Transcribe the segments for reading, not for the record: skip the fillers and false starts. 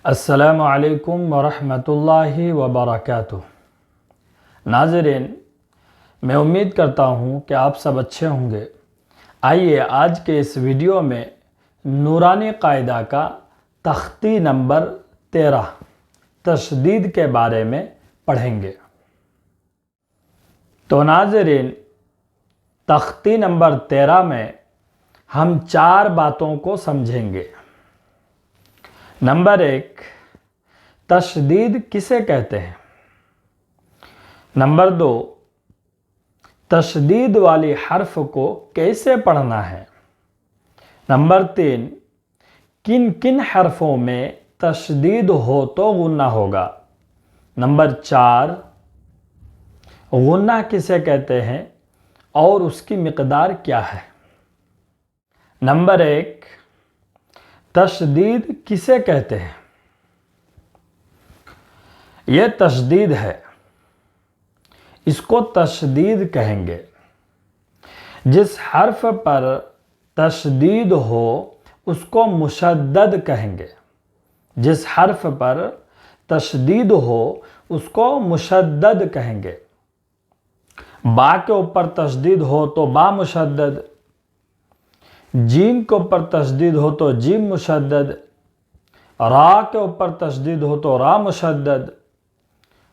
السلام علیکم ورحمۃ اللہ وبرکاتہ۔ ناظرین، میں امید کرتا ہوں کہ آپ سب اچھے ہوں گے۔ آئیے آج کے اس ویڈیو میں نورانی قاعدہ کا تختی نمبر 13 تشدید کے بارے میں پڑھیں گے۔ تو ناظرین، تختی نمبر 13 میں ہم 4 باتوں کو سمجھیں گے۔ نمبر 1، تشدید کسے کہتے ہیں؟ نمبر 2، تشدید والی حرف کو کیسے پڑھنا ہے؟ نمبر 3، کن کن حرفوں میں تشدید ہو تو غنہ ہوگا؟ نمبر 4، غنہ کسے کہتے ہیں اور اس کی مقدار کیا ہے؟ نمبر 1، تشدید کسے کہتے ہیں؟ یہ تشدید ہے، اس کو تشدید کہیں گے۔ جس حرف پر تشدید ہو اس کو مشدد کہیں گے۔ جس حرف پر تشدید ہو اس کو مشدد کہیں گے۔ با کے اوپر تشدید ہو تو با مشدد، جیم کے اوپر تشدید ہو تو جیم مشدد، را کے اوپر تشدید ہو تو را مشدد،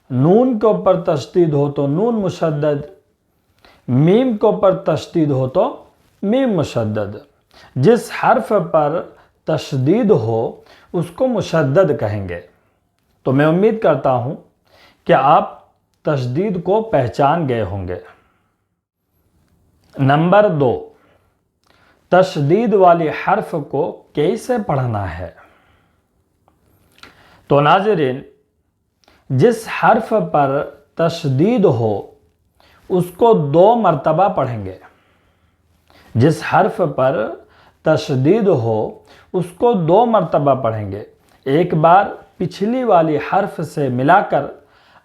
نون کے اوپر تشدید ہو تو نون مشدد، میم کے اوپر تشدید ہو تو میم مشدد۔ جس حرف پر تشدید ہو اس کو مشدد کہیں گے۔ تو میں امید کرتا ہوں کہ آپ تشدید کو پہچان گئے ہوں گے۔ نمبر 2، تشدید والی حرف کو کیسے پڑھنا ہے؟ تو ناظرین، جس حرف پر تشدید ہو اس کو 2 مرتبہ پڑھیں گے۔ جس حرف پر تشدید ہو اس کو 2 مرتبہ پڑھیں گے، ایک بار پچھلی والی حرف سے ملا کر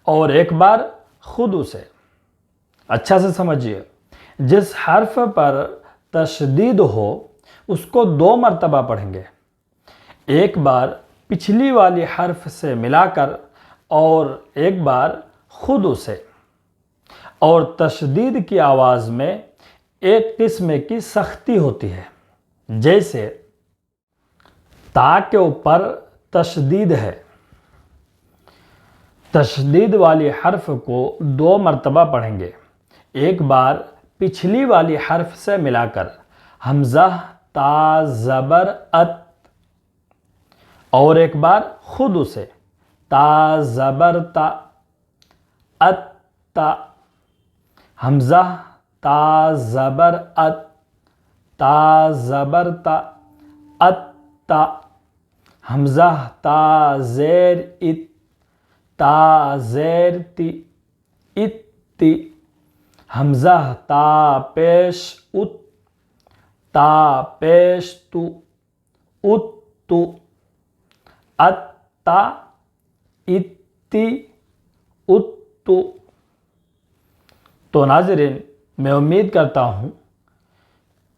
اور ایک بار خود اسے۔ اچھا سے سمجھیے، جس حرف پر تشدید ہو اس کو 2 مرتبہ پڑھیں گے، ایک بار پچھلی والی حرف سے ملا کر اور ایک بار خود اسے۔ اور تشدید کی آواز میں ایک قسم کی سختی ہوتی ہے، جیسے تا کے اوپر تشدید ہے۔ تشدید والی حرف کو 2 مرتبہ پڑھیں گے، ایک بار پچھلی والی حرف سے ملا کر حمزہ تا زبر ات، اور ایک بار خود اسے تا زبر تا ات تا، حمزہ تا زبر ات تا زبر تا ات تا، حمزہ تا زیر ات تا زیر تی ات تی، حمزہ تا پیش ات تا پیش تو ات تو، ات تا ات تی ات تو۔ تو ناظرین، میں امید کرتا ہوں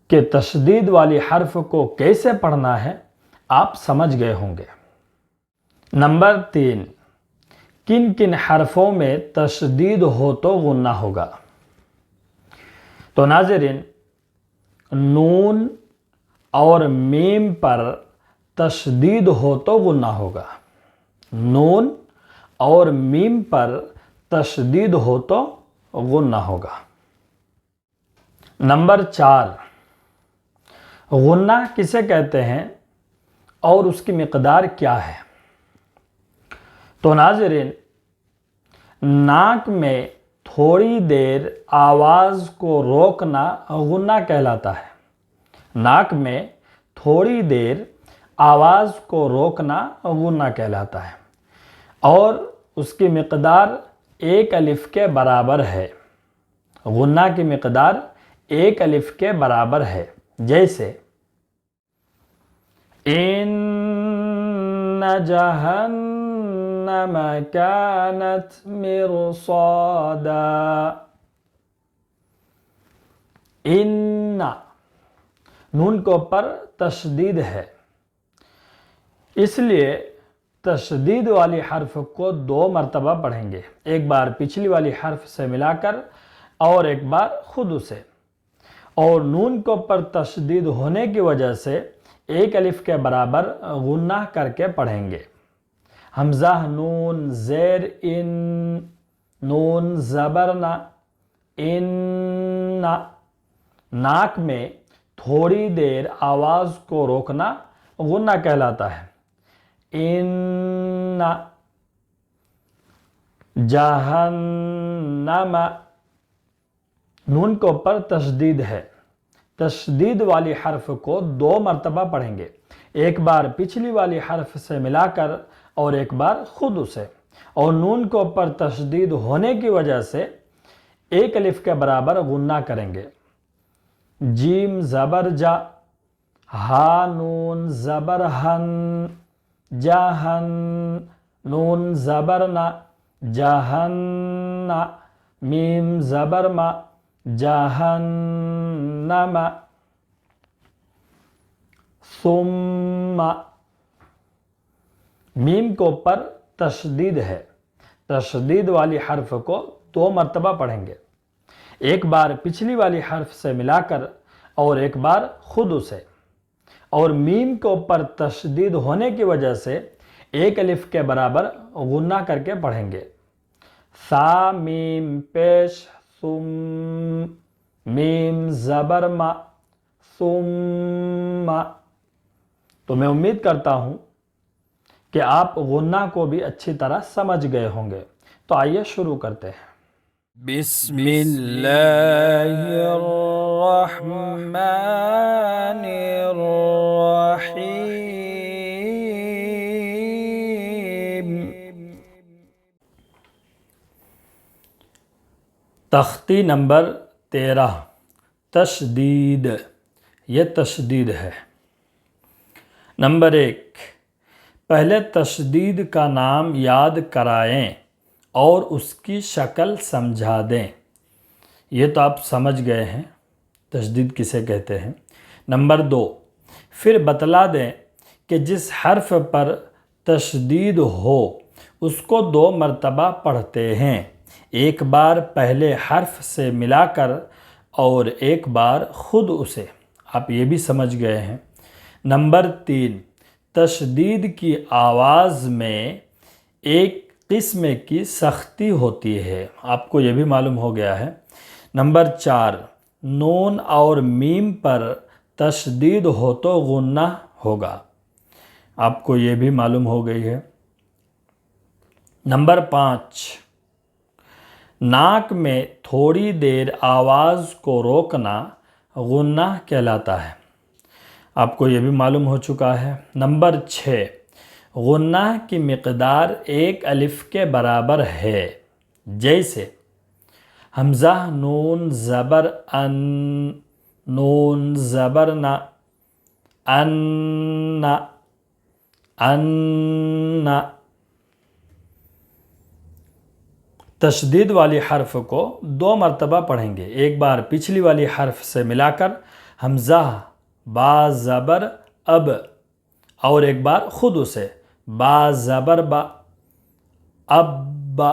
کہ تشدید والی حرف کو کیسے پڑھنا ہے آپ سمجھ گئے ہوں گے۔ نمبر 3، کن کن حرفوں میں تشدید ہو تو غنہ ہوگا؟ تو ناظرین، نون اور میم پر تشدید ہو تو غنہ ہوگا۔ نون اور میم پر تشدید ہو تو غنہ ہوگا۔ نمبر 4، غنہ کسے کہتے ہیں اور اس کی مقدار کیا ہے؟ تو ناظرین، ناک میں تھوڑی دیر آواز کو روکنا غنہ کہلاتا ہے۔ ناک میں تھوڑی دیر آواز کو روکنا غنہ کہلاتا ہے، اور اس کی مقدار 1 الف کے برابر ہے۔ غنہ کی مقدار 1 الف کے برابر ہے، جیسے ان جہنم کانت مرصادا۔ ان، نون کے اوپر تشدید ہے، اس لیے تشدید والی حرف کو 2 مرتبہ پڑھیں گے، ایک بار پچھلی والی حرف سے ملا کر اور ایک بار خود اسے، اور نون کے اوپر تشدید ہونے کی وجہ سے ایک الف کے برابر غنہ کر کے پڑھیں گے۔ حمزہ نون زیر ان، نون زبر نا، ان، ناک میں تھوڑی دیر آواز کو روکنا غنہ کہلاتا ہے۔ ان، جہنم، نون کے اوپر تشدید ہے، تشدید والی حرف کو 2 مرتبہ پڑھیں گے، ایک بار پچھلی والی حرف سے ملا کر اور ایک بار خود اسے، اور نون کے اوپر تشدید ہونے کی وجہ سے ایک الف کے برابر غنہ کریں گے۔ جیم زبر جا، ہا نون زبر ہن، جہن، نون زبر نا، جہن، میم زبر ما، جہنم، ثم، میم کے اوپر تشدید ہے، تشدید والی حرف کو 2 مرتبہ پڑھیں گے، ایک بار پچھلی والی حرف سے ملا کر اور ایک بار خود اسے، اور میم کے اوپر تشدید ہونے کی وجہ سے ایک الف کے برابر غنہ کر کے پڑھیں گے۔ سا میم پیش، ثم، میم زبر ما، ثم۔ تو میں امید کرتا ہوں کہ آپ غنہ کو بھی اچھی طرح سمجھ گئے ہوں گے، تو آئیے شروع کرتے ہیں۔ بسم اللہ الرحمن الرحیم۔ تختی نمبر 13، تشدید، یہ تشدید ہے۔ نمبر 1، پہلے تشدید کا نام یاد کرائیں اور اس کی شکل سمجھا دیں۔ یہ تو آپ سمجھ گئے ہیں تشدید کسے کہتے ہیں۔ نمبر 2، پھر بتلا دیں کہ جس حرف پر تشدید ہو اس کو 2 مرتبہ پڑھتے ہیں، ایک بار پہلے حرف سے ملا کر اور ایک بار خود اسے۔ آپ یہ بھی سمجھ گئے ہیں۔ نمبر 3، تشدید کی آواز میں ایک قسم کی سختی ہوتی ہے، آپ کو یہ بھی معلوم ہو گیا ہے۔ نمبر 4، نون اور میم پر تشدید ہو تو غنہ ہوگا، آپ کو یہ بھی معلوم ہو گئی ہے۔ نمبر 5، ناک میں تھوڑی دیر آواز کو روکنا غنہ کہلاتا ہے، آپ کو یہ بھی معلوم ہو چکا ہے۔ نمبر 6، غنہ کی مقدار 1 الف کے برابر ہے، جیسے حمزہ نون زبر ان، نون زبر نا، ان، ان۔ تشدید والی حرف کو 2 مرتبہ پڑھیں گے، ایک بار پچھلی والی حرف سے ملا کر حمزہ با زبر اب، اور ایک بار خود اسے با زبر با، اب با۔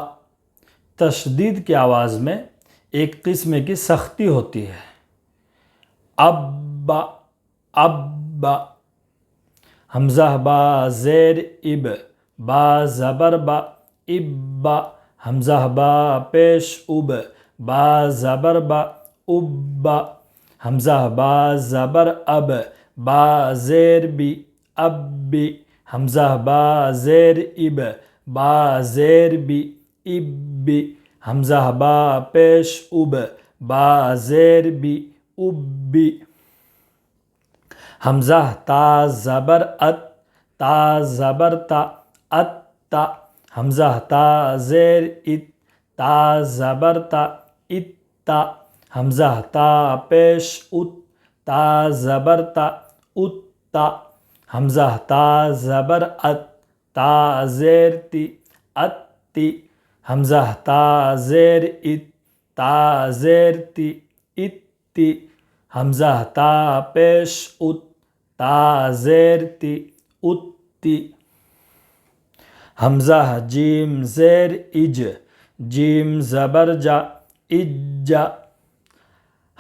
تشدید کی آواز میں ایک قسم کی سختی ہوتی ہے، اب با، اب با۔ حمزہ با زیر اب، با زبر با، اب با۔ حمزہ با پیش اب، با زبر با، اب با۔ حمزہ با زبر اب، با زیر بی، اب بی۔ حمزہ با زیر اب، با زیر بی، اب بی۔ حمزہ با پیش اب، با زیر بی، اب بی۔ حمزہ تا زبر ات، تا زبر تا، ات تا۔ حمزہ تا زیر ات، تا زبر تا، ات تا۔ حمزہ تا پیش ات، تا زبر تا، ات تا۔ حمزہ تا زبر ات، تا زیر تی، ات تی۔ حمزہ تا زیر ات، تا زیر تی، ات تی۔ حمزہ تا پیش ات، تا زیر تی، ات تی۔ حمزہ جیم زیر اج، جیم زبر جا، اجا.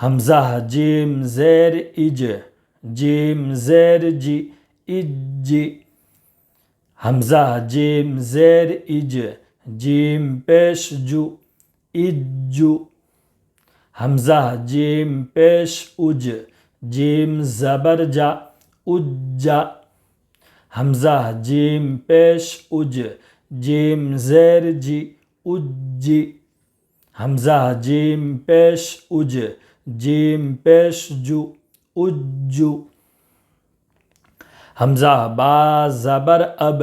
حمزہ جیم زیر اج، جیم زیر جی، اجی. حمزہ جیم زیر اج، جیم پیش جو، اجو. حمزہ جیم پیش اج، جیم زبر جا، اجا. حمزہ جیم پیش اج، جیم زیر جی، اجی. حمزہ جیم پیش اج، جیم پیش جو، اجو. حمزہ با زبر اب،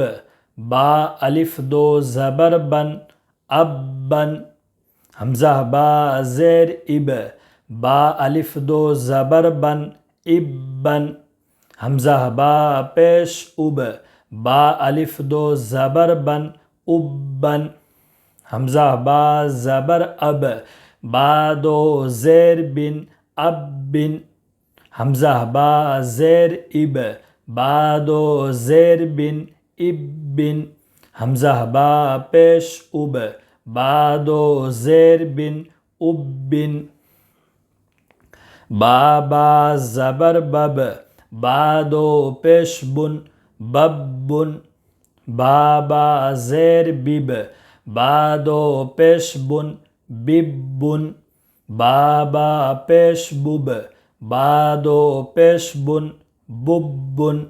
با الف دو زبر بن، ابن. حمزہ با زیر اب، با الف دو زبر بن، ابن. حمزہ با پیش اب، با الف دو زبر بن، ابن. حمزہ با زبر اب، با دو زیر بن، ابن. حمزہ با زیر اب، با دو زیر بن، ابن. حمزہ با پیش اب، با دو زیر بن، ابن. با زبر بب، با دو پیش بن، ببن. با زیر بب، با دو پیش بن، ببن. با پیش بب، با دو پیش بن، ببن.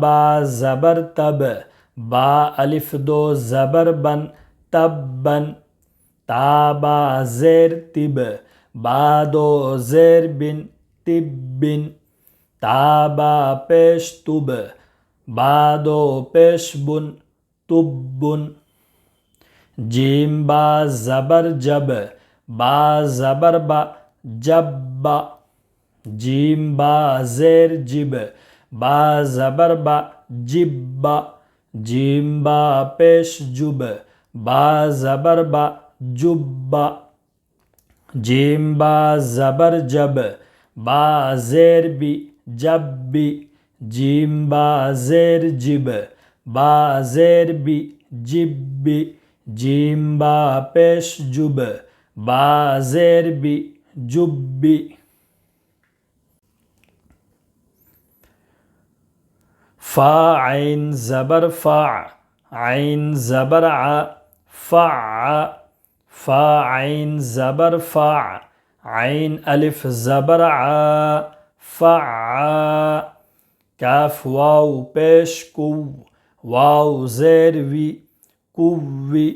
با زبر تب، با الف دو زبر بن، تبن. با زیر تب، با دو زیر بن، تبن. با پیش تب، با دو پیش بن، تبن. جیم با زبر جب، با زبر با، جب. جیم با زیر جب، با زبر با، جب. جیم با پیش جب، با زبر با، جب. جیم با زبر جب، با زیر بی، جب. جیم با زیر جب، با زیر بی، جب. جیم با پیش جب، با زیر بی، جب. فا عین زبر فا، عین زبر ع، فع. فا عین زبر فا، عین الف زبر ع، فع. کاف واو پیش کو، واو زیر وی، کوی.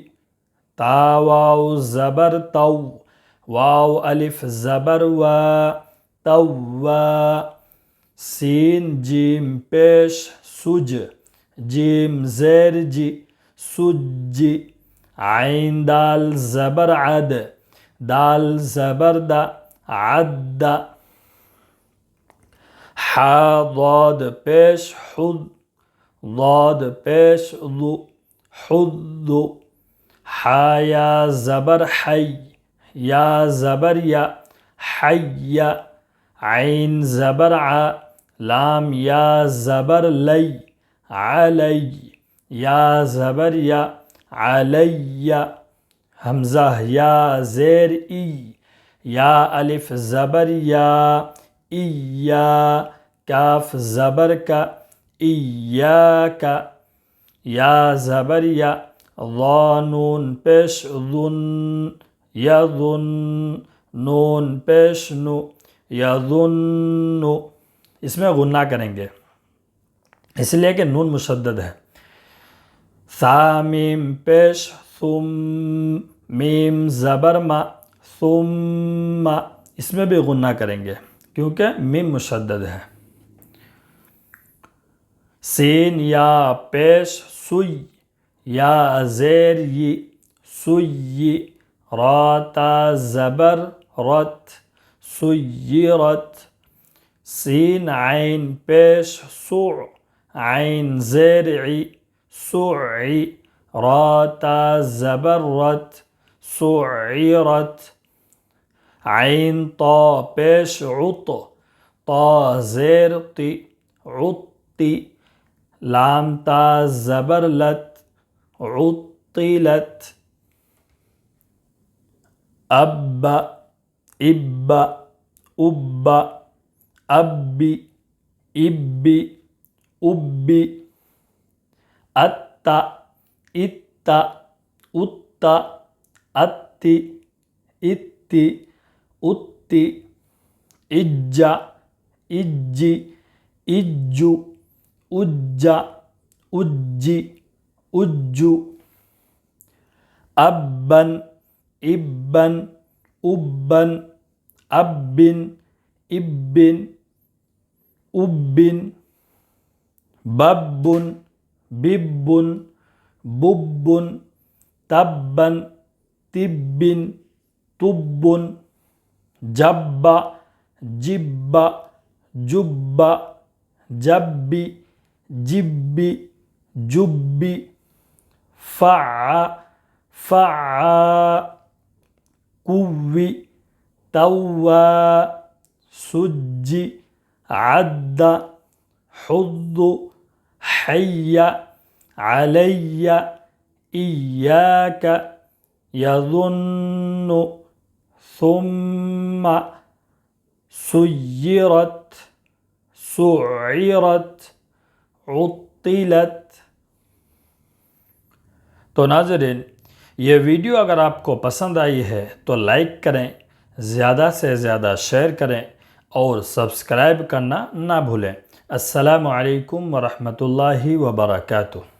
تا واو زبر تو، واو الف زبر و، تو. سین جیم پیش سج، جیم زیر جی، سجی. عین دال زبر عد، دال زبر دا، عد. حا ضاد پیش حد، ضاد پیش ضو، حد. حا یا زبر حی، یا زبر یا، حی. عین زبر ع، لام یا زبر لی، علی. یا زبر یا، علی. حمزہ یا زیر ای، یا الف زبر یا، ایا. کاف زبر کا، ایاک. یا زبر یا، ضا نون پیش ظن، یظن. نون پیش نو، یظن. اس میں غنہ کریں گے اس لیے کہ نون مشدد ہے. ثا میم پیش ثم، میم زبر ما، ثم. اس میں بھی غنہ کریں گے کیونکہ میم مشدد ہے. سین یا پیش سوی، یا زیر ی، سوی. را تا زبر رت، سیرت. سین عین پیش سوع، عین زیر عی، سعی. را تا زبر رت، سعیرت. عین طا پیش عط، طا زیر تی، عطی. لام تا زبر لت، عطلت اب اب اب اب اب اب ات ات ات ات ات ات اج اج اج اج اج اج ابن ابن ابن ابن ابن ابن بب بب بب تبا تب تب جب جب جب جب جب جب فع فع قوي توى سج عد حض حي علي إياك يظن ثم سيرت سعرت عطلت۔ تو ناظرین، یہ ویڈیو اگر آپ کو پسند آئی ہے تو لائک کریں، زیادہ سے زیادہ شیئر کریں اور سبسکرائب کرنا نہ بھولیں۔ السلام علیکم ورحمۃ اللہ وبرکاتہ۔